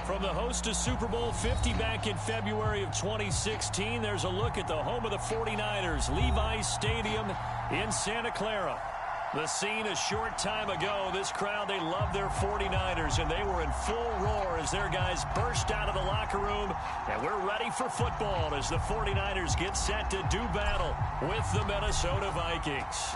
From the host to Super Bowl 50 back in February of 2016, there's a look at the home of the 49ers, Levi's Stadium in Santa Clara. The scene a short time ago, this crowd, they love their 49ers, and they were in full roar as their guys burst out of the locker room. And we're ready for football as the 49ers get set to do battle with the Minnesota Vikings.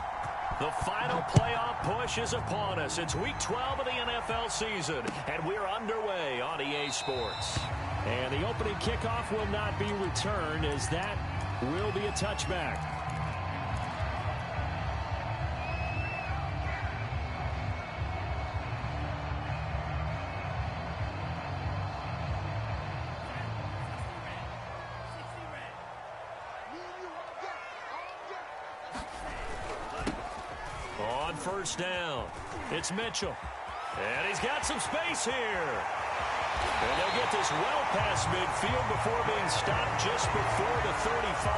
The final playoff push is upon us. It's Week 12 of the NFL season, and we're underway on EA Sports. And the opening kickoff will not be returned, as that will be a touchback. On first down, it's Mitchell. And he's got some space here. And they'll get this well past midfield before being stopped just before the 35.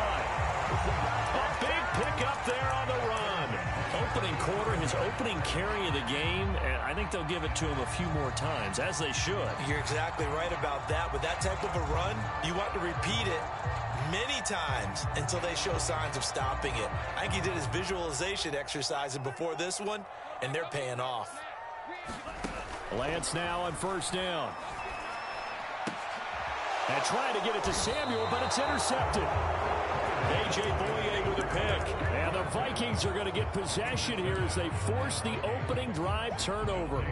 A big pickup there on the run. Opening quarter, his opening carry of the game, and I think they'll give it to him a few more times, as they should. You're exactly right about that. With that type of a run, you want to repeat it many times until they show signs of stopping it. I think he did his visualization exercise before this one, and they're paying off. Lance now on first down. And trying to get it to Samuel, but it's intercepted. JackBoyZ with a pick. And the Vikings are going to get possession here as they force the opening drive turnover.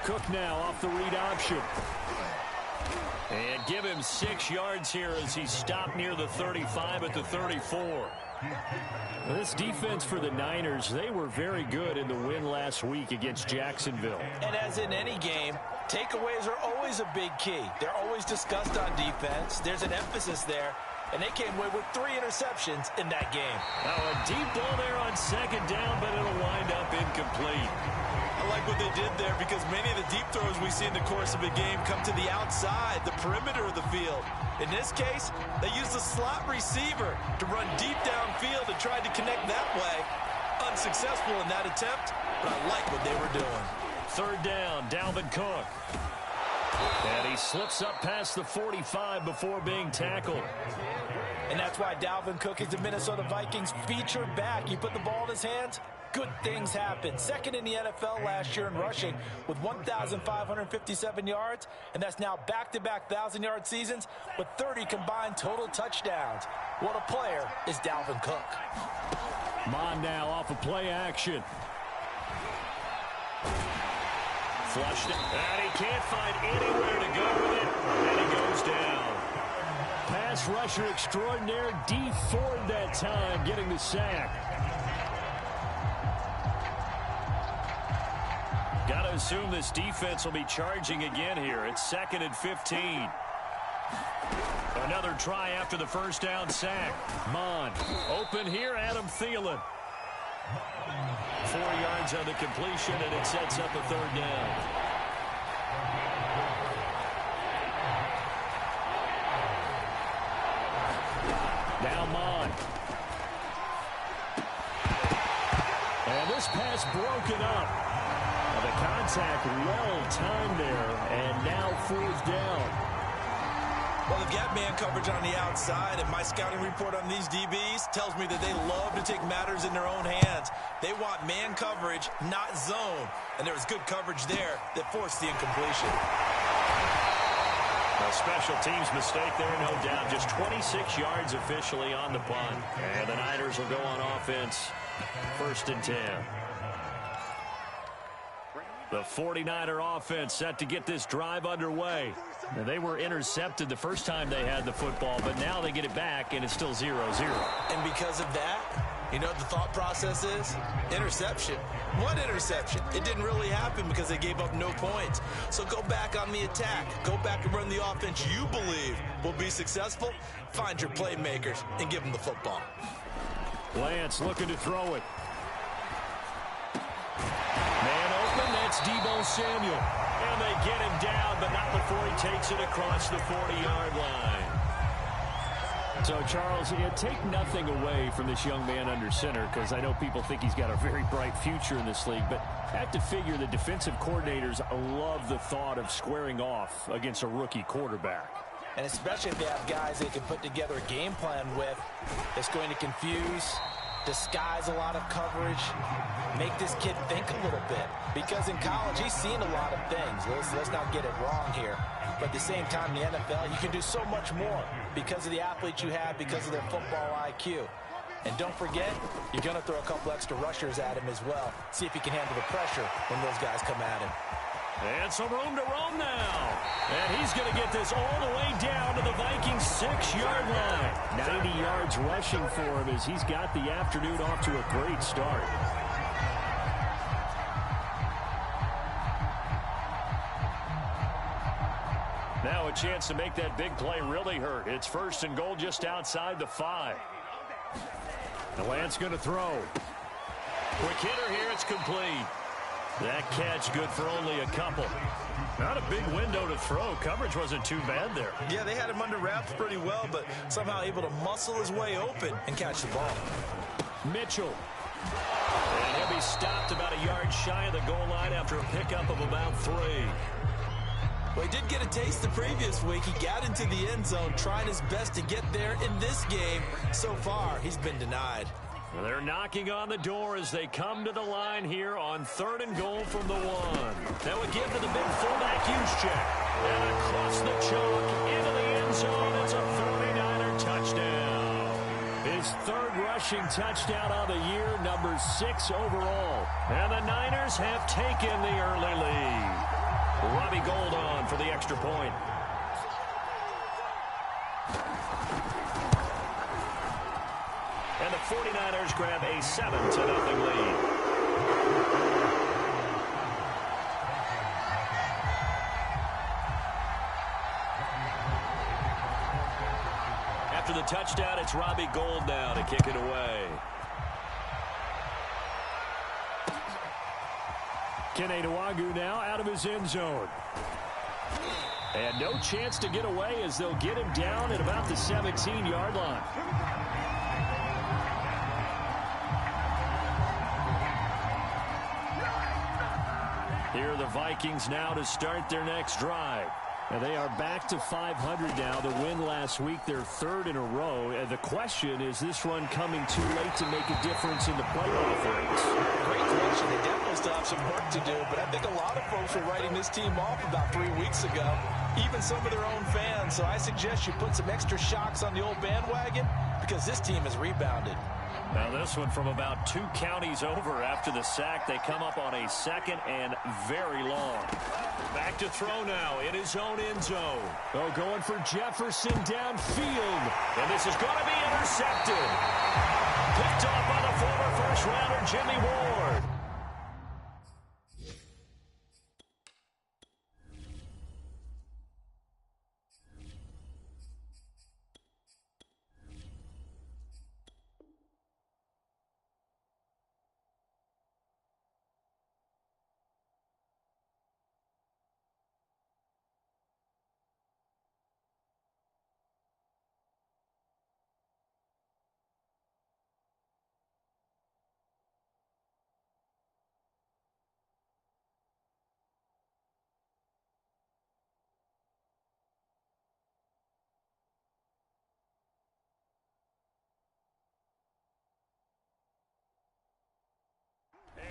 Cook now off the read option. And give him 6 yards here as he stopped near the 35 at the 34. Well, this defense for the Niners, they were very good in the win last week against Jacksonville. And as in any game, takeaways are always a big key. They're always discussed on defense. There's an emphasis there. And they came away with 3 interceptions in that game. Now a deep ball there on second down, but it'll wind up incomplete. I like what they did there because many of the deep throws we see in the course of a game come to the outside, the perimeter of the field. In this case, they used the slot receiver to run deep downfield and tried to connect that way. Unsuccessful in that attempt, but I like what they were doing. Third down, Dalvin Cook. And he slips up past the 45 before being tackled. And that's why Dalvin Cook is the Minnesota Vikings featured back. You put the ball in his hands, good things happen. Second in the NFL last year in rushing with 1,557 yards, and that's now back-to-back 1,000-yard seasons with 30 combined total touchdowns. What a player is Dalvin Cook. Mon now off of play action. Flushed it, and he can't find anywhere to go with it, and he goes down. Pass rusher extraordinaire, D Ford that time, getting the sack. Got to assume this defense will be charging again here. It's 2nd and 15. Another try after the first down sack. Mon open here, Adam Thielen. 4 yards on the completion, and it sets up a third down. Now Mon. And this pass broken up. The contact well timed there, and now 4th down. Well, they've got man coverage on the outside, and my scouting report on these DBs tells me that they love to take matters in their own hands. They want man coverage, not zone. And there was good coverage there that forced the incompletion. A special teams mistake there, no doubt. Just 26 yards officially on the punt. And the Niners will go on offense. 1st and 10. The 49er offense set to get this drive underway. Now, they were intercepted the first time they had the football, but now they get it back, and it's still 0-0. And because of that, you know what the thought process is? Interception. What interception? It didn't really happen because they gave up no points. So go back on the attack. Go back and run the offense you believe will be successful. Find your playmakers and give them the football. Lance looking to throw it. Man open, that's Deebo Samuel. And they get him down, but not before he takes it across the 40-yard line. So, Charles, take nothing away from this young man under center, because I know people think he's got a very bright future in this league, but I have to figure the defensive coordinators love the thought of squaring off against a rookie quarterback. And especially if they have guys they can put together a game plan with that's going to confuse, disguise a lot of coverage, make this kid think a little bit. Because in college, he's seen a lot of things. Let's not get it wrong here. But at the same time, in the NFL, you can do so much more because of the athletes you have, because of their football IQ. And don't forget, you're going to throw a couple extra rushers at him as well. See if he can handle the pressure when those guys come at him. And some room to roam now. And he's going to get this all the way down to the Vikings' 6-yard line. 90 yards rushing for him as he's got the afternoon off to a great start. Now a chance to make that big play really hurt. It's 1st and goal just outside the 5. The Lance going to throw. Quick hitter here, it's complete. That catch good for only a couple. Not a big window to throw. Coverage wasn't too bad there. Yeah, they had him under wraps pretty well, but somehow able to muscle his way open and catch the ball. Mitchell. And he'll be stopped about a yard shy of the goal line after a pickup of about 3. Well, he did get a taste the previous week. He got into the end zone, trying his best to get there in this game. So far, he's been denied. Well, they're knocking on the door as they come to the line here on 3rd and goal from the 1. That would give to the big fullback Juszczyk. And across the chalk into the end zone. It's a 49er touchdown. His 3rd rushing touchdown of the year, number 6 overall. And the Niners have taken the early lead. Robbie Gould on for the extra point. And the 49ers grab a 7-0 lead. After the touchdown, it's Robbie Gould now to kick it away. Kene Nwangwu now out of his end zone. And no chance to get away as they'll get him down at about the 17-yard line. Here are the Vikings now to start their next drive. And they are back to 500 now. The win last week, their 3rd in a row. And the question is this run coming too late to make a difference in the playoff race? Great question. They definitely still have some work to do, but I think a lot of folks were writing this team off about 3 weeks ago, even some of their own fans. So I suggest you put some extra shocks on the old bandwagon because this team has rebounded. Now this one from about 2 counties over after the sack. They come up on a 2nd and very long. Back to throw now in his own end zone. Oh, going for Jefferson downfield. And this is going to be intercepted. Picked off by the former first-rounder Jimmy Ward.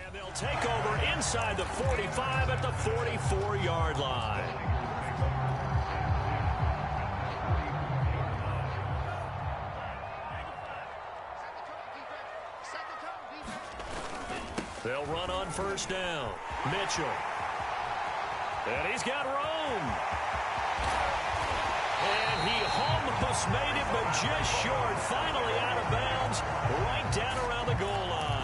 And they'll take over inside the 45 at the 44-yard line. They'll run on 1st down. Mitchell. And he's got room. And he almost made it, but just short. Finally out of bounds, right down around the goal line.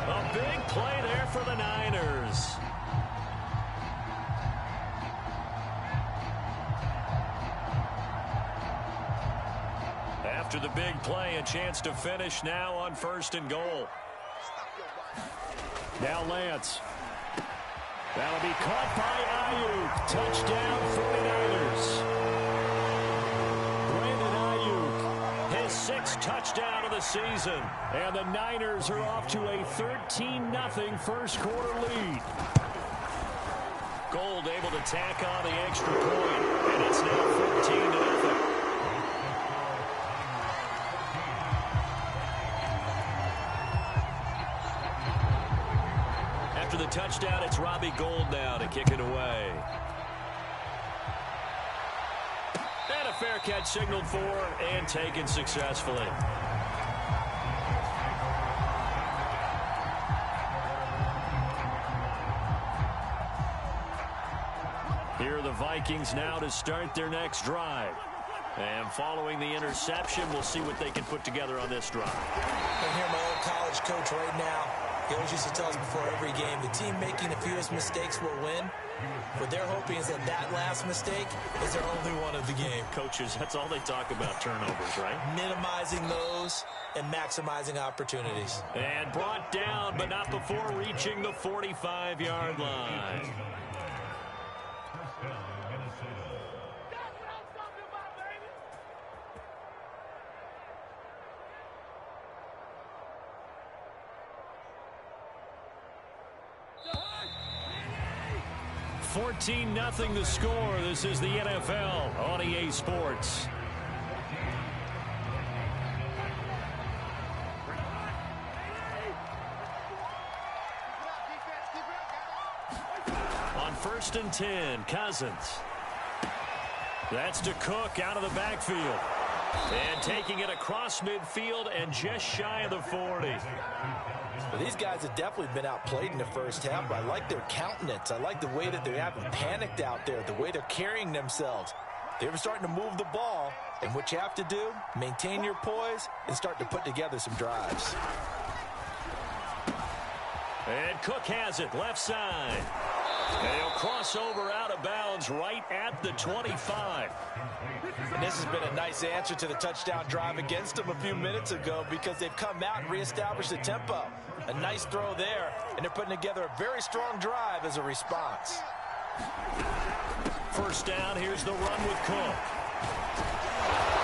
A big play there for the Niners. After the big play, a chance to finish now on 1st and goal. Now Lance. That'll be caught by Ayuk. Touchdown 49ers. Brandon Ayuk, his 6th touchdown of the season. And the Niners are off to a 13-0 first quarter lead. Gold able to tack on the extra point, and it's now 14-0. After the touchdown, it's Robbie Gould now to kick it away. And a fair catch signaled for and taken successfully. Here are the Vikings now to start their next drive. And following the interception, we'll see what they can put together on this drive. I hear my old college coach right now. He always used to tell us before every game, the team making the fewest mistakes will win. What they're hoping is that that last mistake is their only one of the game. Coaches, that's all they talk about, turnovers, right? Minimizing those and maximizing opportunities. And brought down, but not before reaching the 45-yard line. 14-0 the score. This is the NFL on EA Sports. On 1st and 10, Cousins. That's to Cook out of the backfield. And taking it across midfield and just shy of the 40. Well, these guys have definitely been outplayed in the first half, but I like their countenance. I like the way that they haven't panicked out there, the way they're carrying themselves. They were starting to move the ball, and what you have to do, maintain your poise and start to put together some drives. And Cook has it, left side. And he'll cross over out of bounds right at the 25. And this has been a nice answer to the touchdown drive against them a few minutes ago because they've come out and reestablished the tempo. A nice throw there, and they're putting together a very strong drive as a response. First down, here's the run with Cook.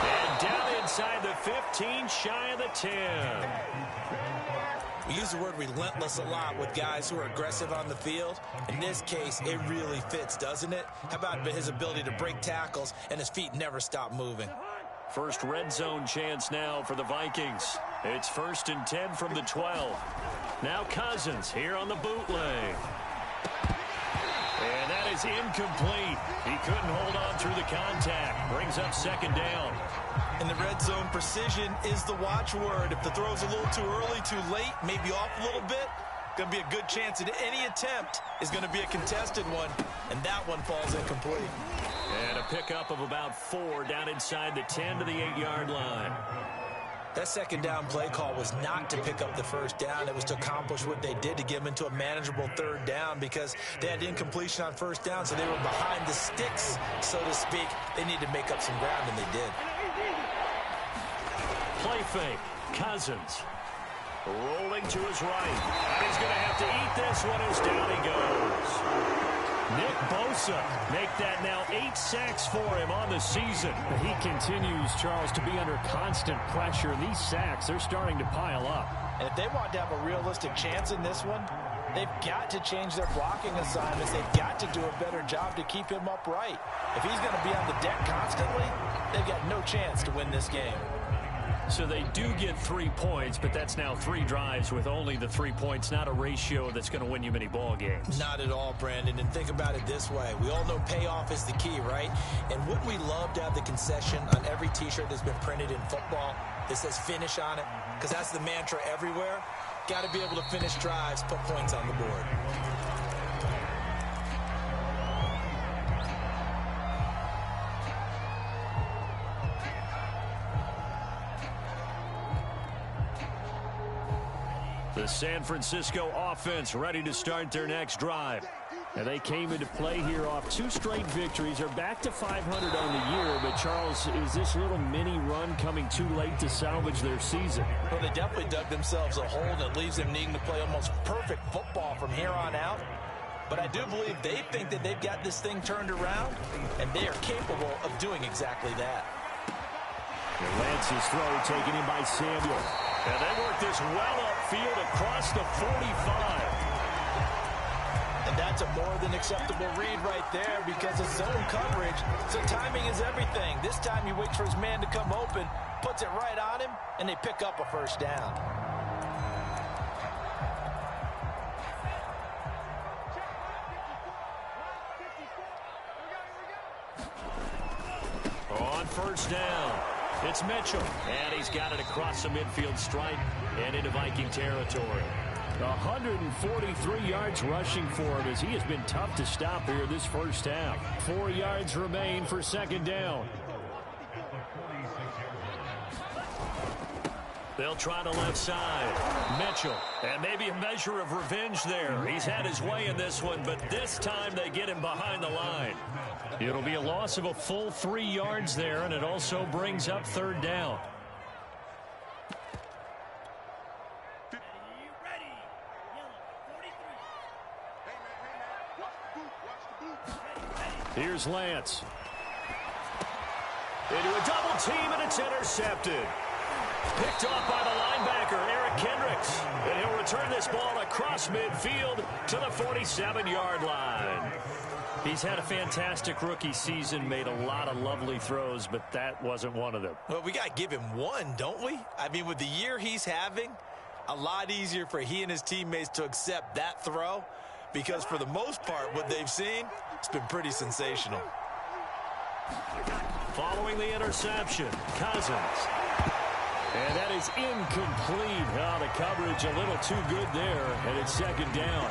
And down inside the 15, shy of the 10. We use the word relentless a lot with guys who are aggressive on the field. In this case, it really fits, doesn't it? How about his ability to break tackles and his feet never stop moving? First red zone chance now for the Vikings. It's 1st and 10 from the 12. Now Cousins here on the bootleg. And that is incomplete. He couldn't hold on through the contact. Brings up 2nd down. In the red zone, precision is the watchword. If the throw's a little too early, too late, maybe off a little bit, going to be a good chance that any attempt is going to be a contested one, and that one falls incomplete. And a pickup of about 4 down inside the 10 to the 8-yard line. That 2nd down play call was not to pick up the 1st down. It was to accomplish what they did to get them into a manageable 3rd down because they had incompletion on 1st down, so they were behind the sticks, so to speak. They needed to make up some ground, and they did. Play fake. Cousins rolling to his right. And he's going to have to eat this one as down he goes. Nick Bosa make that now 8 sacks for him on the season. He continues, Charles, to be under constant pressure. And these sacks, they're starting to pile up. And if they want to have a realistic chance in this one, they've got to change their blocking assignments. They've got to do a better job to keep him upright. If he's going to be on the deck constantly, they've got no chance to win this game. So they do get 3 points, but that's now 3 drives with only the 3 points, not a ratio that's going to win you many ball games. Not at all, Brandon. And think about it this way. We all know payoff is the key, right? And wouldn't we love to have the concession on every T-shirt that's been printed in football that says finish on it? Because that's the mantra everywhere. Got to be able to finish drives, put points on the board. The San Francisco offense ready to start their next drive. And they came into play here off 2 straight victories. They're back to 500 on the year. But, Charles, is this little mini run coming too late to salvage their season? Well, they definitely dug themselves a hole that leaves them needing to play almost perfect football from here on out. But I do believe they think that they've got this thing turned around, and they are capable of doing exactly that. Lance's throw taken in by Samuel. And they work this well upfield across the 45. And that's a more than acceptable read right there because of zone coverage. So timing is everything. This time he waits for his man to come open, puts it right on him, and they pick up a first down. On first down, it's Mitchell. And he's got it across the midfield stripe and into Viking territory. 143 yards rushing for him as he has been tough to stop here this first half. 4 yards remain for second down. They'll try the left side. Mitchell. And maybe a measure of revenge there. He's had his way in this one, but this time they get him behind the line. It'll be a loss of a full 3 yards there, and it also brings up third down. Here's Lance. Into a double team, and it's intercepted. Picked off by the linebacker, Eric Kendricks. And he'll return this ball across midfield to the 47-yard line. He's had a fantastic rookie season, made a lot of lovely throws, but that wasn't one of them. Well, we got to give him one, don't we? I mean, with the year he's having, a lot easier for he and his teammates to accept that throw because for the most part, what they've seen, it's been pretty sensational. Following the interception, Cousins. And that is incomplete. Oh, the coverage a little too good there, and it's second down.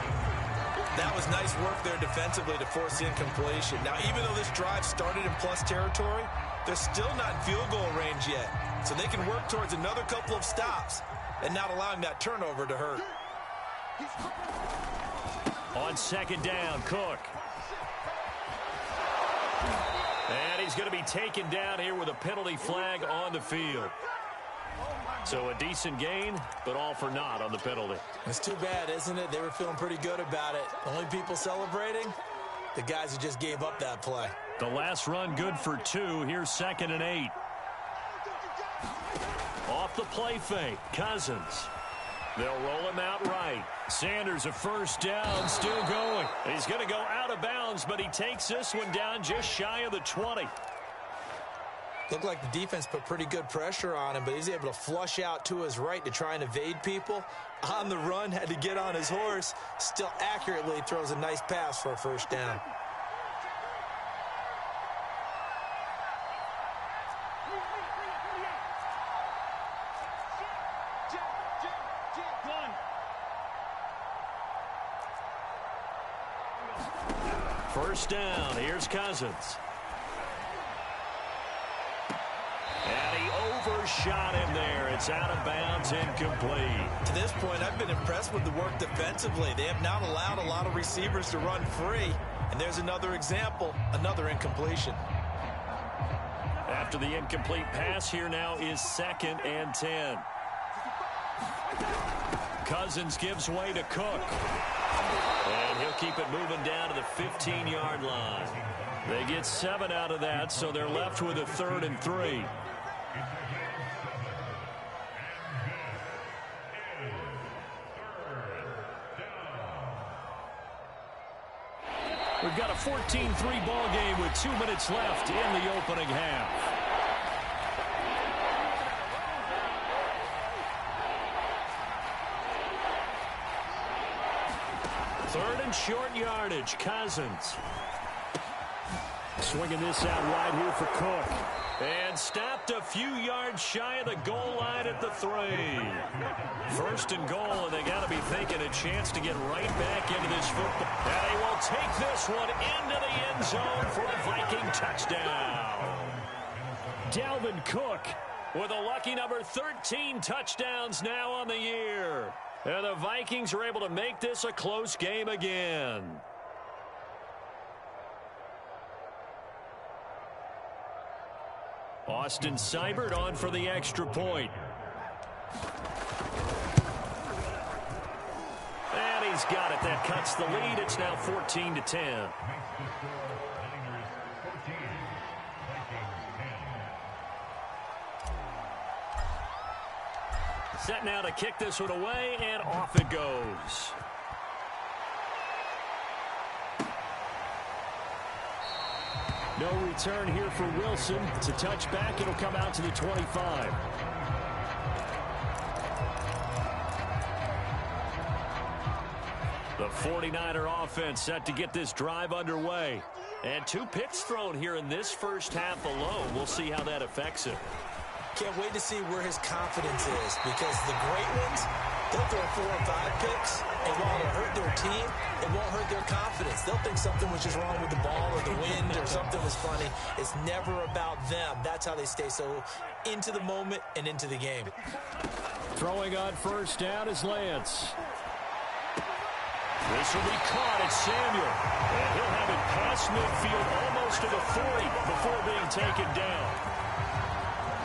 That was nice work there defensively to force the incompletion. Now, even though this drive started in plus territory, they're still not in field goal range yet. So they can work towards another couple of stops and not allowing that turnover to hurt. On second down, Cook. And he's going to be taken down here with a penalty flag on the field. So a decent gain, but all for naught on the penalty. It's too bad, isn't it? They were feeling pretty good about it. The only people celebrating, the guys who just gave up that play. The last run good for 2. Here's 2nd and 8. Off the play fake, Cousins. They'll roll him out right. Sanders a first down, still going. He's going to go out of bounds, but he takes this one down just shy of the 20. Looked like the defense put pretty good pressure on him, but he's able to flush out to his right to try and evade people. On the run, had to get on his horse. Still accurately throws a nice pass for a first down. First down, here's Cousins. And he overshot him there. It's out of bounds, incomplete. To this point, I've been impressed with the work defensively. They have not allowed a lot of receivers to run free. And there's another example, another incompletion. After the incomplete pass, here now is 2nd and 10. Cousins gives way to Cook. And he'll keep it moving down to the 15-yard line. They get 7 out of that, so they're left with a 3rd and 3. We've got a 14-3 ball game with 2 minutes left in the opening half. Third and short yardage, Cousins. Swinging this out wide here for Cook. And stopped a few yards shy of the goal line at the 3. First and goal, and they got to be thinking a chance to get right back into this football. And they will take this one into the end zone for a Viking touchdown. Dalvin Cook with a lucky number 13 touchdowns now on the year. And the Vikings are able to make this a close game again. Austin Seibert on for the extra point. And he's got it. That cuts the lead. It's now 14-10. Set now to kick this one away, and off it goes. No return here for Wilson. It's a touchback. It'll come out to the 25. The 49er offense set to get this drive underway. And 2 picks thrown here in this first half alone. We'll see how that affects it. Can't wait to see where his confidence is, because the great ones, they'll throw 4 or 5 picks, and while it'll hurt their team, it won't hurt their confidence. They'll think something was just wrong with the ball or the wind or something was funny. It's never about them. That's how they stay so into the moment and into the game. Throwing on first down is Lance. This will be caught at Samuel. And he'll have it past midfield almost to the 40 before being taken down.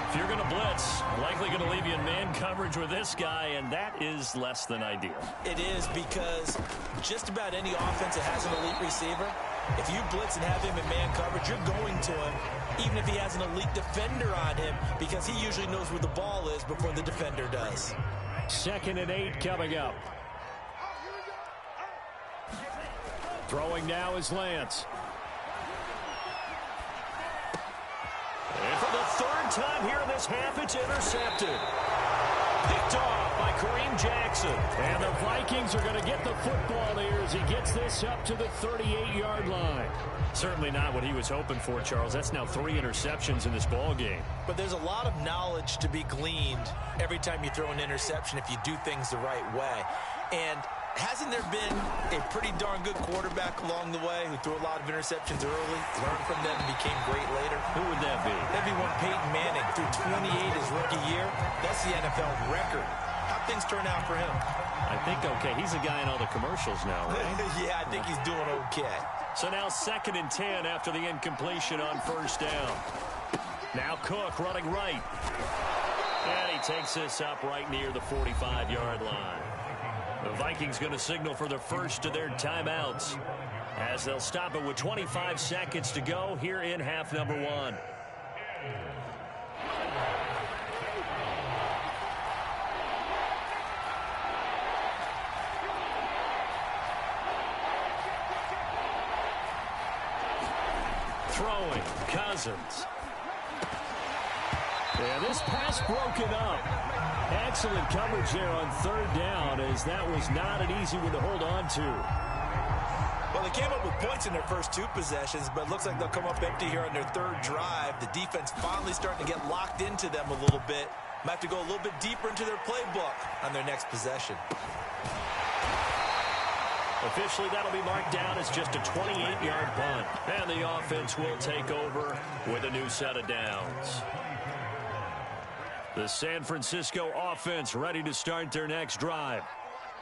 If you're going to blitz, likely going to leave you in man coverage with this guy, and that is less than ideal. It is, because just about any offense that has an elite receiver, if you blitz and have him in man coverage, you're going to him, even if he has an elite defender on him, because he usually knows where the ball is before the defender does. 2nd and 8 coming up. Throwing now is Lance. And for the 3rd time here in this half, it's intercepted. Picked off by Kareem Jackson. And the Vikings are going to get the football there as he gets this up to the 38-yard line. Certainly not what he was hoping for, Charles. That's now 3 interceptions in this ball game. But there's a lot of knowledge to be gleaned every time you throw an interception if you do things the right way. And hasn't there been a pretty darn good quarterback along the way who threw a lot of interceptions early, learned from them, and became great later? Who would that be? That'd be one Peyton Manning. Threw 28 his rookie year. That's the NFL record. How'd things turn out for him? I think okay. He's a guy in all the commercials now, right? Yeah, I think he's doing okay. So now 2nd and 10 after the incompletion on first down. Now Cook running right. And he takes this up right near the 45-yard line. The Vikings going to signal for the first of their timeouts as they'll stop it with 25 seconds to go here in half number 1. Throwing, Cousins. Yeah, this pass broken up. Excellent coverage there on 3rd down, as that was not an easy one to hold on to. Well, they came up with points in their first 2 possessions, but it looks like they'll come up empty here on their 3rd drive. The defense finally starting to get locked into them a little bit. Might have to go a little bit deeper into their playbook on their next possession. Officially, that'll be marked down as just a 28-yard punt. And the offense will take over with a new set of downs. The San Francisco offense ready to start their next drive.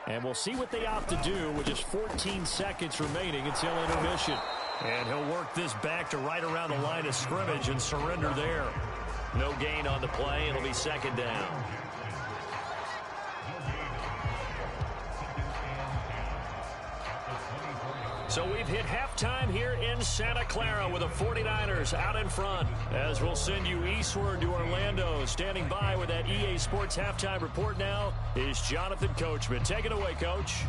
And we'll see what they opt to do with just 14 seconds remaining until intermission. And he'll work this back to right around the line of scrimmage and surrender there. No gain on the play. It'll be 2nd down. So we've hit halftime here in Santa Clara with the 49ers out in front. As we'll send you eastward to Orlando. Standing by with that EA Sports halftime report now is Jonathan Coachman. Take it away, Coach.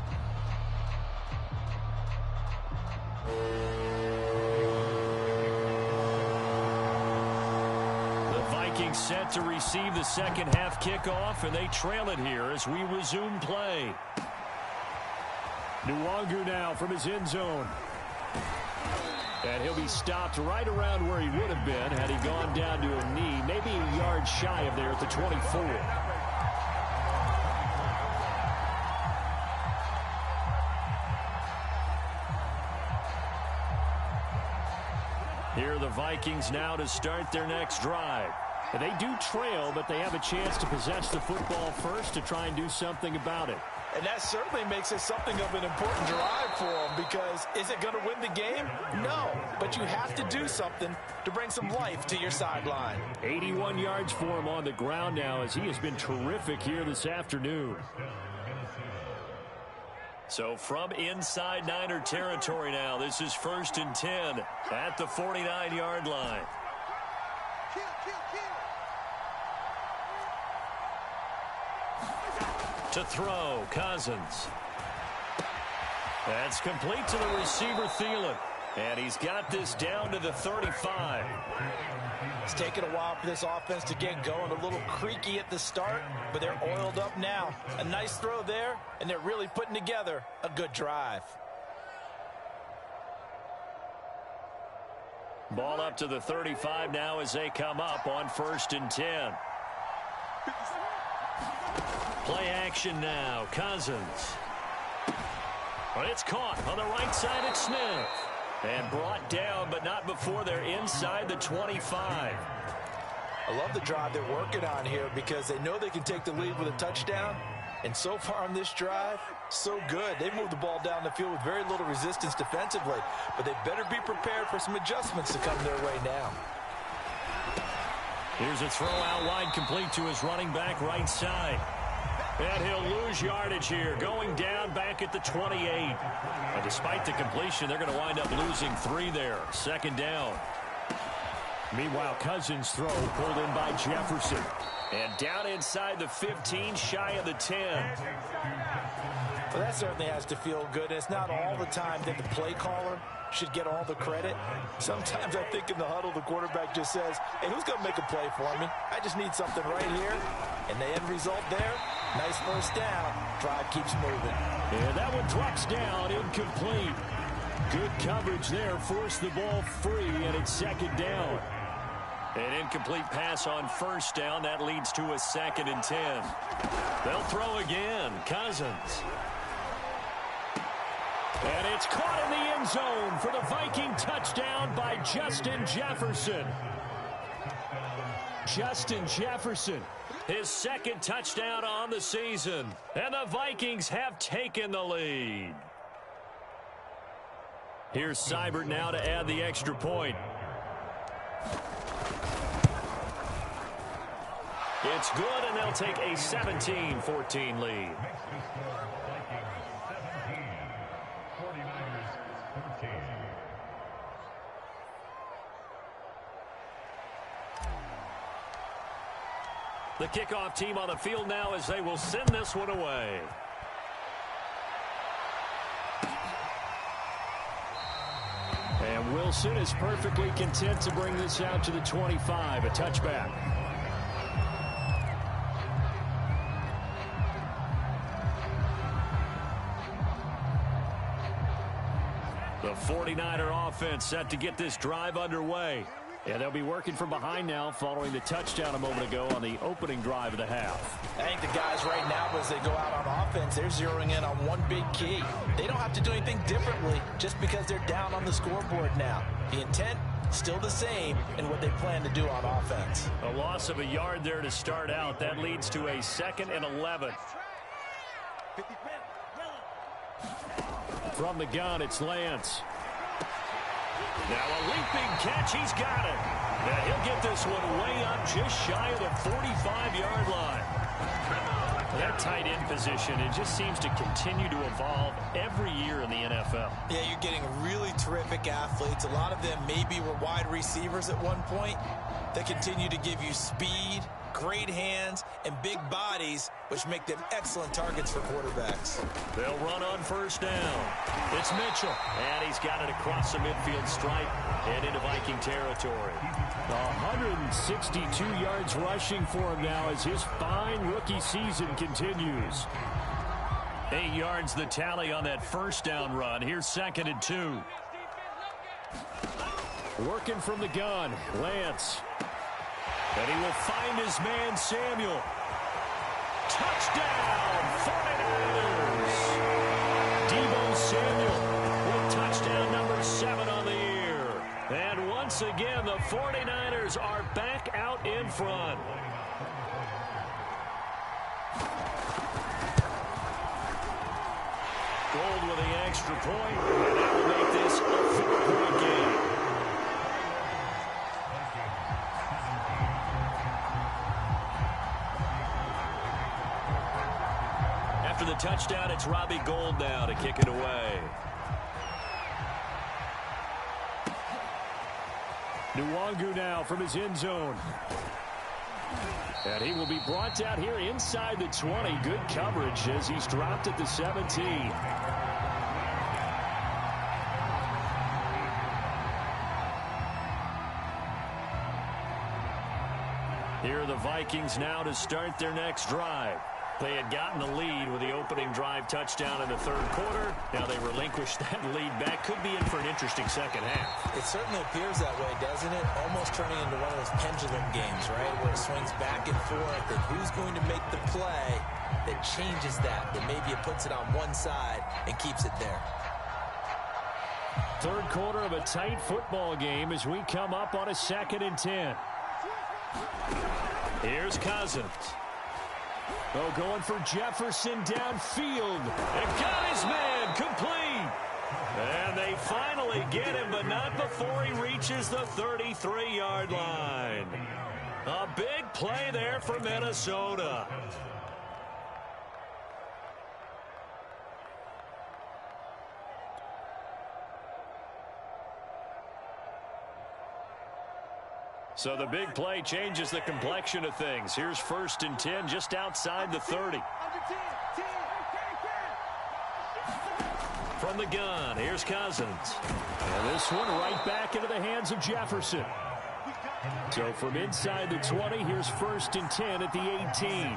The Vikings set to receive the second half kickoff, and they trail it here as we resume play. Nwangu now from his end zone. And he'll be stopped right around where he would have been had he gone down to a knee, maybe a yard shy of there at the 24. Here are the Vikings now to start their next drive. They do trail, but they have a chance to possess the football first to try and do something about it. And that certainly makes it something of an important drive for them, because is it going to win the game? No, but you have to do something to bring some life to your sideline. 81 yards for him on the ground now, as he has been terrific here this afternoon. So from inside Niner territory now, this is 1st and 10 at the 49-yard line. To throw, Cousins. That's complete to the receiver, Thielen. And he's got this down to the 35. It's taken a while for this offense to get going. A little creaky at the start, but they're oiled up now. A nice throw there, and they're really putting together a good drive. Ball up to the 35 now as they come up on 1st and 10. Play action now. Cousins. But it's caught on the right side at Smith. And brought down, but not before they're inside the 25. I love the drive they're working on here, because they know they can take the lead with a touchdown. And so far on this drive, so good. They moved the ball down the field with very little resistance defensively. But they better be prepared for some adjustments to come their way now. Here's a throw out wide, complete to his running back right side. And he'll lose yardage here, going down back at the 28. And despite the completion, they're going to wind up losing 3 there. 2nd down. Meanwhile, Cousins' throw pulled in by Jefferson. And down inside the 15, shy of the 10. Well, that certainly has to feel good. It's not all the time that the play caller should get all the credit. Sometimes I think in the huddle, the quarterback just says, hey, who's going to make a play for me? I just need something right here. And the end result there, nice first down. Drive keeps moving. And that one drops down, incomplete. Good coverage there, forced the ball free, and it's 2nd down. An incomplete pass on 1st down. That leads to a 2nd and 10. They'll throw again. Cousins. And it's caught in the end zone for the Viking touchdown by Justin Jefferson. Justin Jefferson, his 2nd touchdown on the season. And the Vikings have taken the lead. Here's Seibert now to add the extra point. It's good, and they'll take a 17-14 lead. The kickoff team on the field now as they will send this one away. And Wilson is perfectly content to bring this out to the 25, a touchback. The 49er offense set to get this drive underway. Yeah, they'll be working from behind now following the touchdown a moment ago on the opening drive of the half. I think the guys right now, as they go out on offense, they're zeroing in on one big key. They don't have to do anything differently just because they're down on the scoreboard now. The intent, still the same in what they plan to do on offense. A loss of a yard there to start out. That leads to a 2nd and 11. From the gun, it's Lance. Now a leaping catch. He's got it. Now he'll get this one way up just shy of the 45-yard line. That tight end position, it just seems to continue to evolve every year in the NFL. Yeah, you're getting really terrific athletes. A lot of them maybe were wide receivers at one point. They continue to give you speed, great hands, and big bodies, which make them excellent targets for quarterbacks. They'll run on 1st down. It's Mitchell, and he's got it across the midfield stripe and into Viking territory. 162 yards rushing for him now as his fine rookie season continues. 8 yards the tally on that 1st down run. Here's 2nd and 2. Working from the gun, Lance. And he will find his man, Samuel. Touchdown, 49ers! Deebo Samuel with touchdown number 7 on the year. And once once again, the 49ers are back out in front. Gold with the extra point, and that will make this a 4-point game. After the touchdown, it's Robbie Gould now to kick it away. Nwangu now from his end zone. And he will be brought down here inside the 20. Good coverage as he's dropped at the 17. Here are the Vikings now to start their next drive. They had gotten the lead with the opening drive touchdown in the third quarter. Now they relinquished that lead back. Could be in for an interesting second half. It certainly appears that way, doesn't it? Almost turning into one of those pendulum games, right? Where it swings back and forth, and who's going to make the play that changes that maybe it puts it on one side and keeps it there. Third quarter of a tight football game as we come up on a 2nd and 10. Here's Cousins. Oh, going for Jefferson downfield. And got his man complete. And they finally get him, but not before he reaches the 33-yard line. A big play there for Minnesota. So the big play changes the complexion of things. Here's 1st and 10 just outside the 30. From the gun, here's Cousins. And this one right back into the hands of Jefferson. So from inside the 20, here's 1st and 10 at the 18.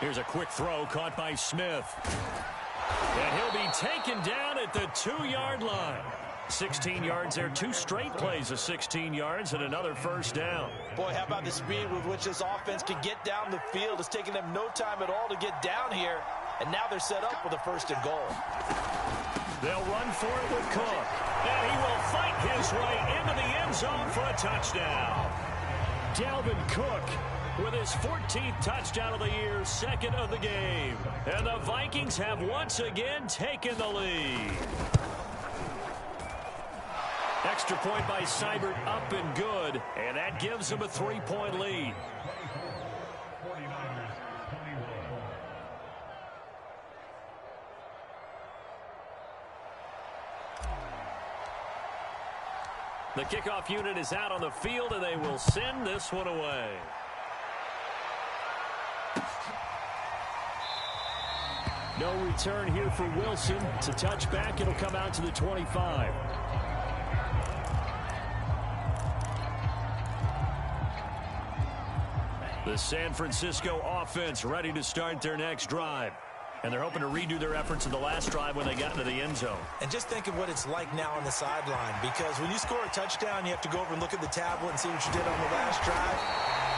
Here's a quick throw caught by Smith. And he'll be taken down at the 2-yard line. 16 yards there, 2 straight plays of 16 yards and another first down. Boy, how about the speed with which this offense can get down the field? It's taken them no time at all to get down here, and now they're set up with a 1st and goal. They'll run for it with Cook, and he will fight his way into the end zone for a touchdown. Dalvin Cook with his 14th touchdown of the year, 2nd of the game. And the Vikings have once again taken the lead. Extra point by Seibert, up and good, and that gives them a 3-point lead. The kickoff unit is out on the field, and they will send this one away. No return here for Wilson. It's a touchback. It'll come out to the 25. The San Francisco offense ready to start their next drive. And they're hoping to redo their efforts in the last drive when they got into the end zone. And just think of what it's like now on the sideline, because when you score a touchdown, you have to go over and look at the tablet and see what you did on the last drive.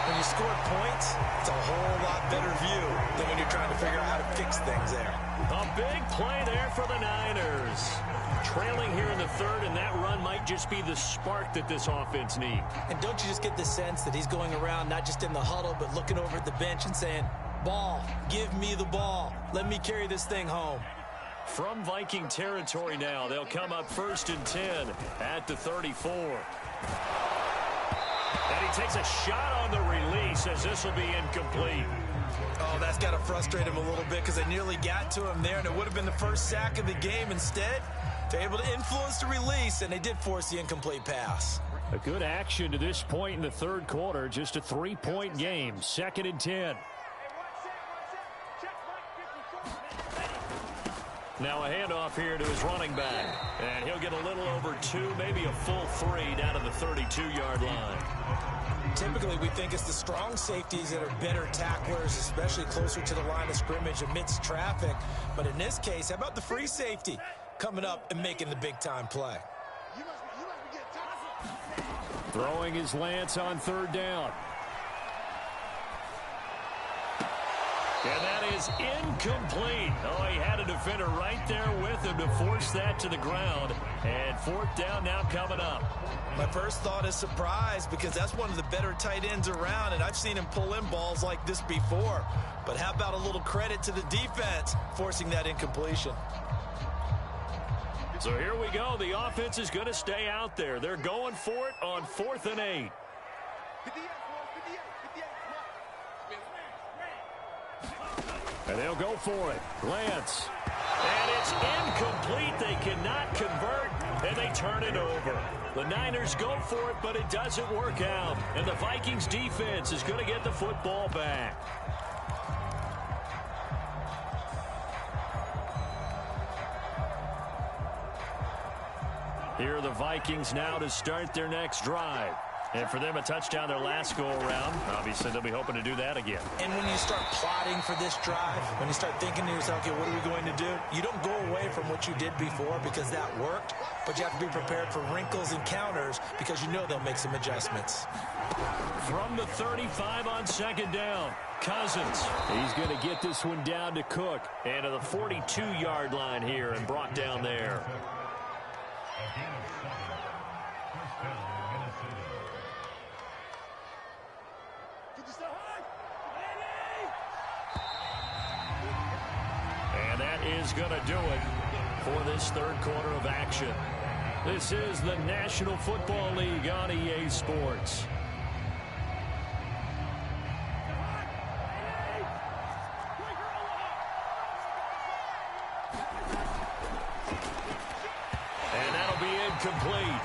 When you score points, it's a whole lot better view than when you're trying to figure out how to fix things there. A big play there for the Niners. Trailing here in the third, and that run might just be the spark that this offense needs. And don't you just get the sense that he's going around not just in the huddle, but looking over at the bench and saying, ball, give me the ball. Let me carry this thing home. From Viking territory now, they'll come up 1st and 10 at the 34. And he takes a shot on the release as this will be incomplete. Oh, that's got to frustrate him a little bit because they nearly got to him there, and it would have been the first sack of the game. Instead, they're able to influence the release, and they did force the incomplete pass. A good action to this point in the third quarter. Just a 3-point game. 2nd and 10. Now a handoff here to his running back. And he'll get a little over 2, maybe a full 3 down to the 32-yard line. Typically, we think it's the strong safeties that are better tacklers, especially closer to the line of scrimmage amidst traffic. But in this case, how about the free safety coming up and making the big-time play? Throwing his Lance on 3rd down. And that is incomplete. Oh, he had a defender right there with him to force that to the ground. And fourth down now coming up. My first thought is surprise, because that's one of the better tight ends around, and I've seen him pull in balls like this before. But how about a little credit to the defense forcing that incompletion? So here we go. The offense is going to stay out there. They're going for it on 4th and 8. And they'll go for it. Lance. And it's incomplete. They cannot convert, and they turn it over. The Niners go for it, but it doesn't work out. And the Vikings defense is going to get the football back. Here are the Vikings now to start their next drive. And for them, a touchdown their last go-around. Obviously, they'll be hoping to do that again. And when you start plotting for this drive, when you start thinking to yourself, okay, what are we going to do? You don't go away from what you did before because that worked, but you have to be prepared for wrinkles and counters because you know they'll make some adjustments. From the 35 on 2nd down, Cousins. He's going to get this one down to Cook. And to the 42-yard line here and brought down there. Is going to do it for this third quarter of action. This is the National Football League on EA Sports. And that'll be incomplete.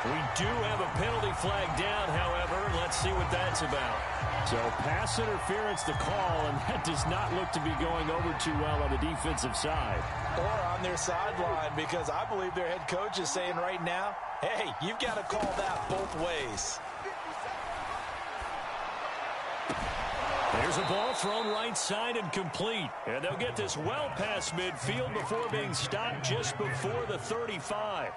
We do have a penalty flag down, however. Let's see what that's about. So pass interference the call, and that does not look to be going over too well on the defensive side. Or on their sideline, because I believe their head coach is saying right now, hey, you've got to call that both ways. There's a ball thrown right side and complete. And they'll get this well past midfield before being stopped just before the 35.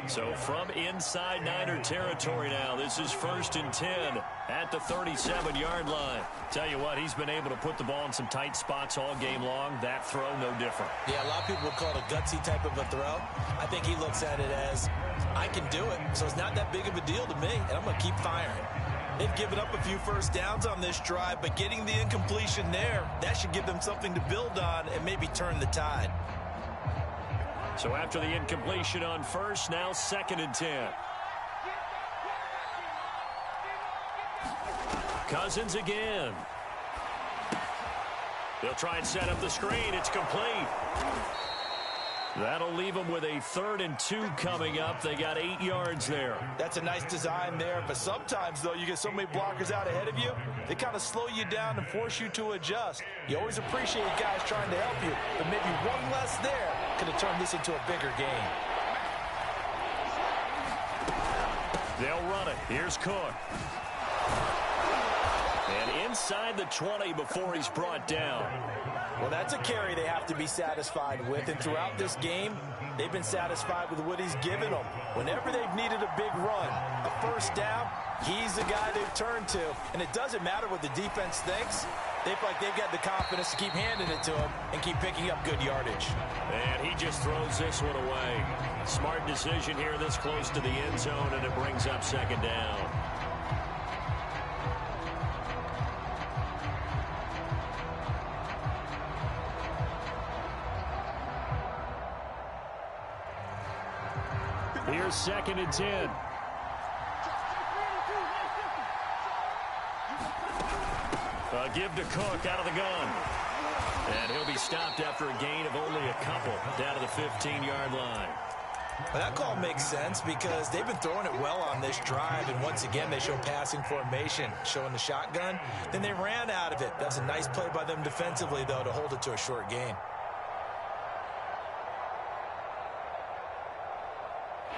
So from inside Niner territory now, this is 1st and 10 at the 37-yard line. Tell you what, he's been able to put the ball in some tight spots all game long. That throw, no different. Yeah, a lot of people would call it a gutsy type of a throw. I think he looks at it as, I can do it, so it's not that big of a deal to me, and I'm going to keep firing. They've given up a few first downs on this drive, but getting the incompletion there, that should give them something to build on and maybe turn the tide. So after the incompletion on first, now 2nd and 10. Cousins again. They'll try and set up the screen. It's complete. That'll leave them with a 3rd and 2 coming up. They got 8 yards there. That's a nice design there, but sometimes, though, you get so many blockers out ahead of you, they kind of slow you down and force you to adjust. You always appreciate guys trying to help you, but maybe one less there could have turned this into a bigger game. They'll run it. Here's Cook. And inside the 20 before he's brought down. Well, that's a carry they have to be satisfied with, and throughout this game, they've been satisfied with what he's given them. Whenever they've needed a big run, a first down, he's the guy they've turned to. And it doesn't matter what the defense thinks. They feel like they've got the confidence to keep handing it to him and keep picking up good yardage. And he just throws this one away. Smart decision here this close to the end zone, and it brings up 2nd down. Here's 2nd and 10. A give to Cook out of the gun. And he'll be stopped after a gain of only a couple down to the 15-yard line. Well, that call makes sense because they've been throwing it well on this drive, and once again they show passing formation, showing the shotgun. Then they ran out of it. That's a nice play by them defensively, though, to hold it to a short gain.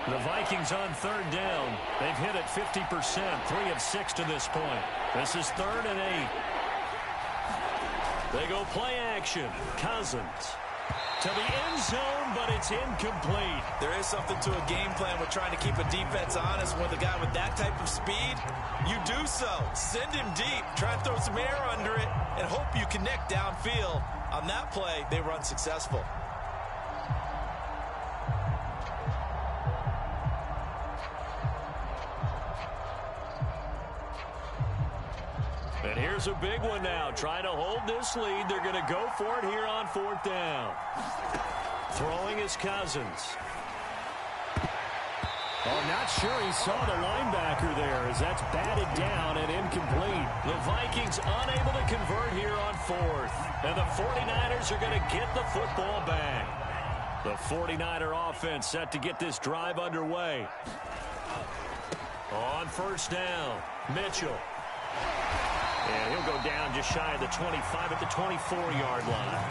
The Vikings on 3rd down. They've hit it 50%, 3 of 6 to this point. This is 3rd and 8. They go play action. Cousins. To the end zone, but it's incomplete. There is something to a game plan with trying to keep a defense honest. With a guy with that type of speed, you do so. Send him deep. Try and throw some air under it and hope you connect downfield. On that play, they were unsuccessful. And here's a big one now. Trying to hold this lead. They're going to go for it here on 4th down. Throwing is Cousins. Oh, not sure he saw the linebacker there as that's batted down and incomplete. The Vikings unable to convert here on 4th. And the 49ers are going to get the football back. The 49er offense set to get this drive underway. On 1st down, Mitchell. And he'll go down just shy of the 25 at the 24-yard line.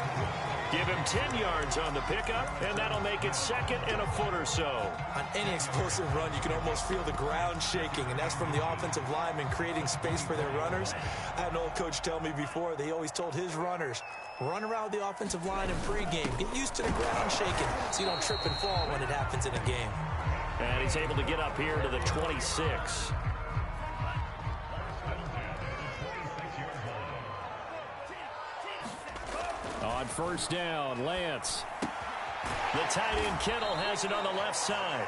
Give him 10 yards on the pickup, and that'll make it 2nd and a foot or so. On any explosive run, you can almost feel the ground shaking, and that's from the offensive linemen creating space for their runners. I had an old coach tell me before, they always told his runners, run around the offensive line in pregame. Get used to the ground shaking so you don't trip and fall when it happens in a game. And he's able to get up here to the 26. On 1st down, Lance. The tight end Kittle has it on the left side.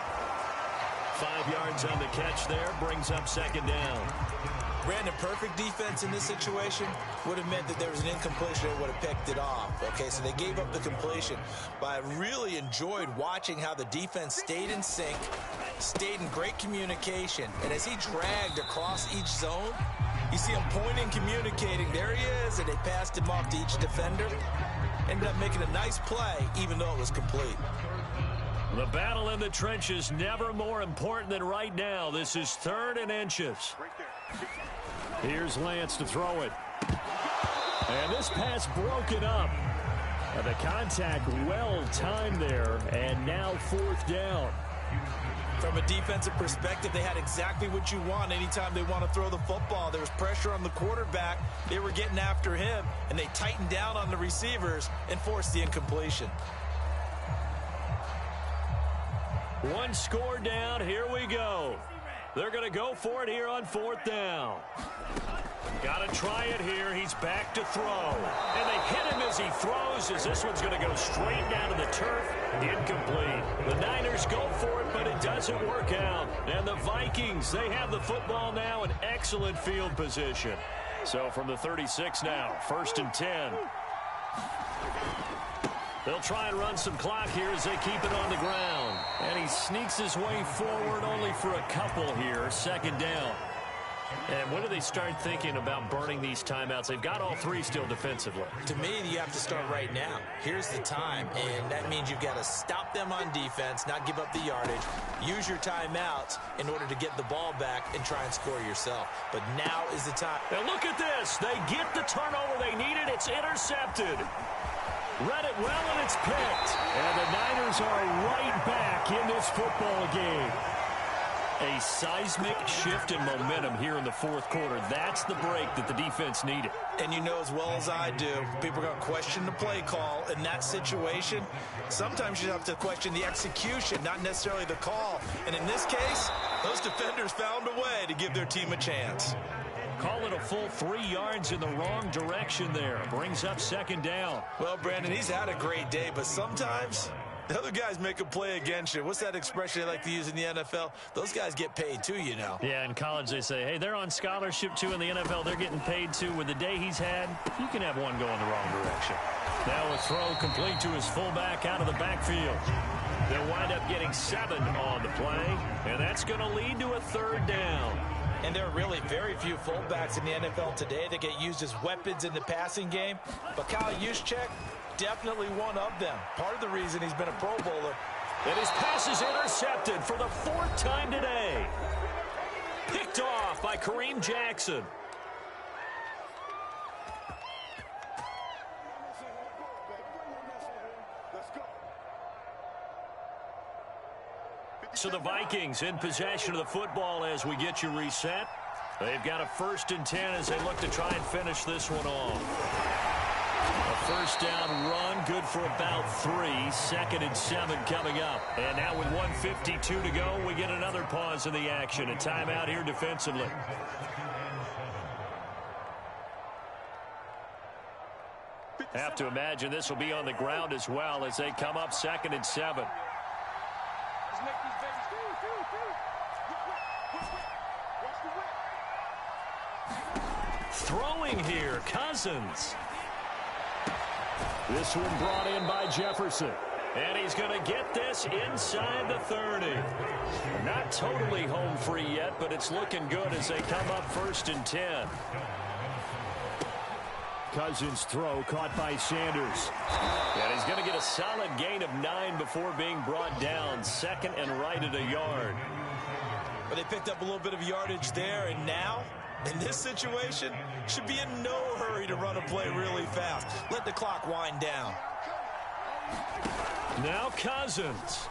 5 yards on the catch there, brings up 2nd down. Brandon, perfect defense in this situation would have meant that there was an incompletion that would have picked it off. Okay, so they gave up the completion. But I really enjoyed watching how the defense stayed in sync, stayed in great communication. And as he dragged across each zone, you see him pointing, communicating. There he is, and they passed him off to each defender. Ended up making a nice play, even though it was complete. The battle in the trenches never more important than right now. This is 3rd and inches. Here's Lance to throw it. And this pass broken up. The contact well timed there, and now 4th down. From a defensive perspective, they had exactly what you want anytime they want to throw the football. There was pressure on the quarterback. They were getting after him, and they tightened down on the receivers and forced the incompletion. One score down. Here we go. They're going to go for it here on 4th down. Got to try it here. He's back to throw. And they hit him as he throws, as this one's going to go straight down to the turf. Incomplete. The Niners go for it, but it doesn't work out. And the Vikings, they have the football now in excellent field position. So from the 36 now, 1st and 10. They'll try and run some clock here as they keep it on the ground. And he sneaks his way forward only for a couple here. 2nd down. And when do they start thinking about burning these timeouts? They've got all 3 still defensively. To me, you have to start right now. Here's the time, and that means you've got to stop them on defense, not give up the yardage, use your timeouts in order to get the ball back and try and score yourself. But now is the time. And look at this. They get the turnover they needed. It's intercepted. Read it well, and it's picked. And the Niners are right back in this football game. A seismic shift in momentum here in the 4th quarter. That's the break that the defense needed. And you know as well as I do, people are going to question the play call in that situation. Sometimes you have to question the execution, not necessarily the call. And in this case, those defenders found a way to give their team a chance. Call it a full 3 yards in the wrong direction there. Brings up 2nd down. Well, Brandon, he's had a great day, but sometimes the other guys make a play against you. What's that expression they like to use in the NFL? Those guys get paid too, you know. Yeah, in college they say, hey, they're on scholarship too. In the NFL, they're getting paid too. With the day he's had, you can have one go in the wrong direction. Now a throw complete to his fullback out of the backfield. They'll wind up getting 7 on the play, and that's going to lead to a 3rd down. And there are really very few fullbacks in the NFL today that get used as weapons in the passing game. But Kyle Juszczyk, definitely one of them. Part of the reason he's been a Pro Bowler. And his pass is intercepted for the 4th time today. Picked off by Kareem Jackson. So the Vikings in possession of the football as we get you reset. They've got a 1st and 10 as they look to try and finish this one off. A first down run, good for about 3. 2nd and 7 coming up. And now with 1:52 to go, we get another pause in the action. A timeout here defensively. Have to imagine this will be on the ground as well as they come up 2nd and 7. Throwing here, Cousins. This one brought in by Jefferson. And he's going to get this inside the 30. Not totally home free yet, but it's looking good as they come up 1st and 10. Cousins' throw caught by Sanders. And he's going to get a solid gain of 9 before being brought down. 2nd and right at a yard. But they picked up a little bit of yardage there, and now, in this situation, should be in no hurry to run a play really fast. Let the clock wind down. Now Cousins.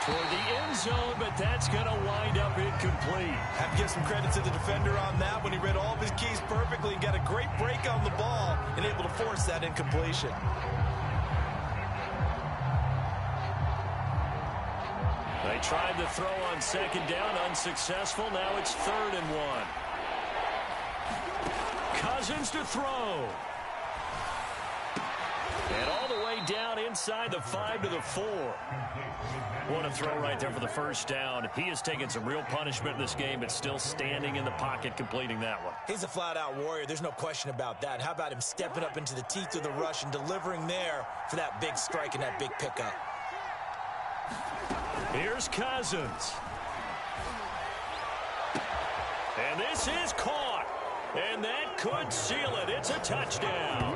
Toward the end zone, but that's going to wind up incomplete. Have to give some credit to the defender on that when he read all of his keys perfectly and got a great break on the ball and able to force that incompletion. They tried to throw on 2nd down, unsuccessful. Now it's 3rd and 1. Cousins to throw. And all the way down inside the 5 to the 4. What a throw right there for the first down. He has taken some real punishment in this game, but still standing in the pocket completing that one. He's a flat-out warrior. There's no question about that. How about him stepping up into the teeth of the rush and delivering there for that big strike and that big pickup? Here's Cousins. And this is caught. And that could seal it. It's a touchdown.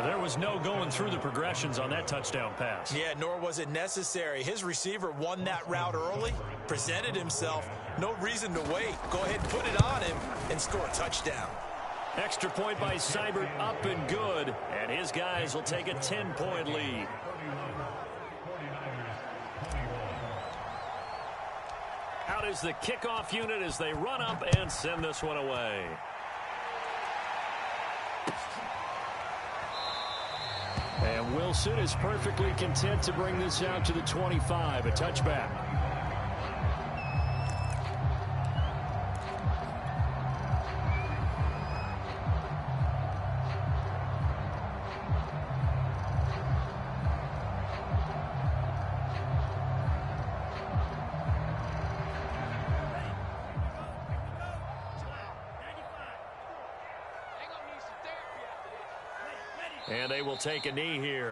There was no going through the progressions on that touchdown pass. Yeah, nor was it necessary. His receiver won that route early, presented himself. No reason to wait. Go ahead and put it on him and score a touchdown. Extra point by Seibert, up and good. And his guys will take a 10-point lead. Out is the kickoff unit as they run up and send this one away. And Wilson is perfectly content to bring this out to the 25, a touchback. And they will take a knee here.